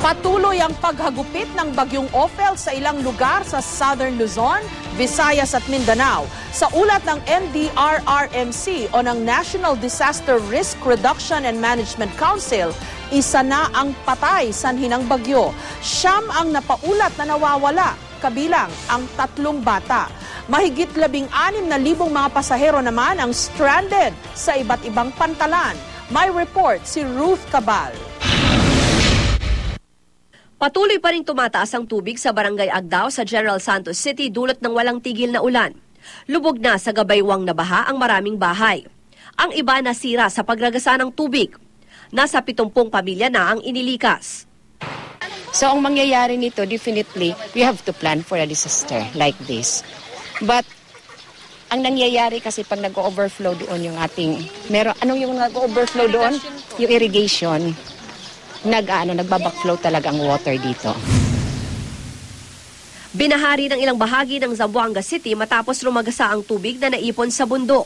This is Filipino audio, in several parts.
Patuloy ang paghagupit ng bagyong Ophel sa ilang lugar sa Southern Luzon, Visayas at Mindanao. Sa ulat ng NDRRMC o ng National Disaster Risk Reduction and Management Council, isa na ang patay sanhi ng bagyo. 9 ang napaulat na nawawala, kabilang ang 3 bata. Mahigit 16,000 mga pasahero naman ang stranded sa iba't ibang pantalan. May report si Ruth Cabal. Patuloy pa ring tumataas ang tubig sa Barangay Agdao sa General Santos City dulot ng walang tigil na ulan. Lubog na sa gabaywang na baha ang maraming bahay. Ang iba nasira sa pagragasa ng tubig. Nasa 70 pamilya na ang inilikas. So ang mangyayari nito, definitely, we have to plan for a disaster like this. But ang nangyayari kasi pag nag-overflow doon yung ating, anong yung nag-overflow doon? Yung irrigation. Nagbabackflow talaga ang water dito. Binahari ng ilang bahagi ng Zamboanga City matapos rumagasa ang tubig na naipon sa bundok.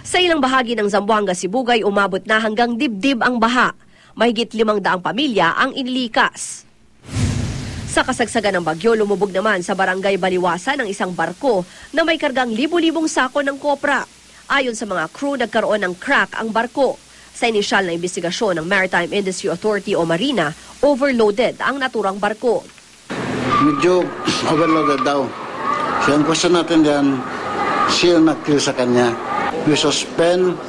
Sa ilang bahagi ng Zamboanga, Sibugay, umabot na hanggang dibdib ang baha. Mahigit 500 pamilya ang inilikas. Sa kasagsagan ng bagyo, lumubog naman sa Barangay Baliwasa ng isang barko na may kargang libu-libong sako ng kopra. Ayon sa mga crew, nagkaroon ng crack ang barko. Sa inisyal na investigasyon ng Maritime Industry Authority o Marina, overloaded ang naturang barko. Medyo overloaded daw. So ang question natin diyan, sino nag-clear sa kanya? We suspend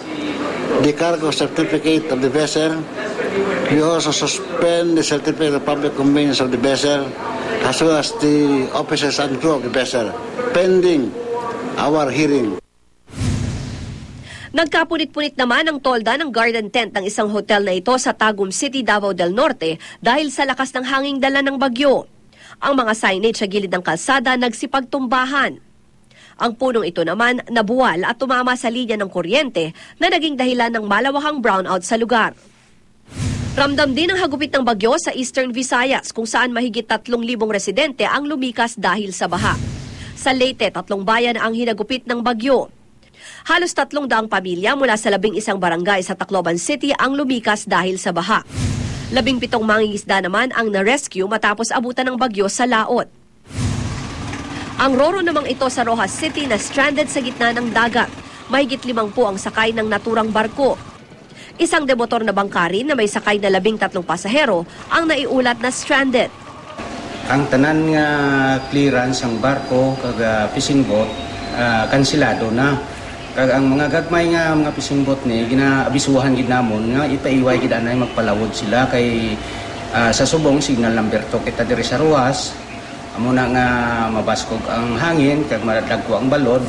the cargo certificate of the vessel. We also suspend the certificate of public convenience of the vessel as well as the officers and crew of the vessel pending our hearing. Nagkapunit-punit naman ang tolda ng garden tent ng isang hotel na ito sa Tagum City, Davao del Norte dahil sa lakas ng hanging dala ng bagyo. Ang mga signage sa gilid ng kalsada nagsipagtumbahan. Ang punong ito naman nabuwal at tumama sa linya ng kuryente na naging dahilan ng malawakang brownout sa lugar. Ramdam din ang hagupit ng bagyo sa Eastern Visayas kung saan mahigit 3,000 residente ang lumikas dahil sa baha. Sa Leyte, 3 bayan ang hinagupit ng bagyo. Halos 300 pamilya mula sa 11 barangay sa Tacloban City ang lumikas dahil sa baha. 17 mangingisda naman ang na-rescue matapos abutan ng bagyo sa laot. Ang roro namang ito sa Rojas City na stranded sa gitna ng dagat. Mahigit 50 ang sakay ng naturang barko. Isang demotor na bangka rin na may sakay na 13 pasahero ang naiulat na stranded. Ang tanan nga clearance ang barko kag fishing boat kansilado na. Kag ang mga gagmay nga mga fishing boat ni ginaabisuhan gid namon nga ipaiway gid anay magpalawod sila kay sa subong signal number 2 kita diri sa Ruas amo na nga mabaskog ang hangin kag madagko ang balod.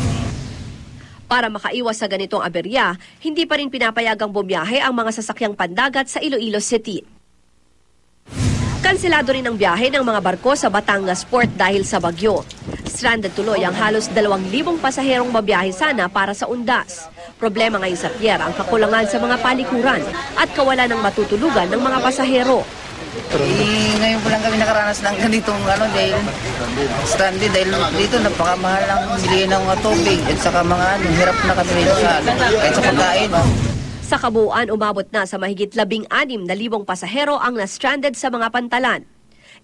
Para makaiwas sa ganitong aberya, hindi pa rin pinapayagang bumiyahe ang mga sasakyang pandagat sa Iloilo City. Kanselado rin ang biyahe ng mga barko sa Batangas Port dahil sa bagyo. Stranded tuloy ang halos 2,000 pasaherong mabiyahe sana para sa Undas. Problema ngayon sa pier ang kakulangan sa mga palikuran at kawalan ng matutulugan ng mga pasahero. Ngayon po lang kami nakaranas ng ganitong dahil stranded dahil dito napakamahal ang bilihin ng tubig at saka mga hirap na kami dito kahit sa pagkain. Sa kabuuan, umabot na sa mahigit 16,000 pasahero ang na-stranded sa mga pantalan.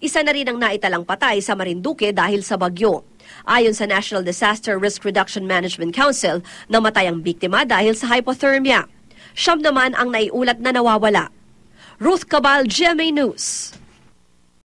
Isa na rin ang naitalang patay sa Marinduque dahil sa bagyo. Ayon sa National Disaster Risk Reduction Management Council, namatay ang biktima dahil sa hypothermia. 9 naman ang naiulat na nawawala. Ruth Cabal, GMA News.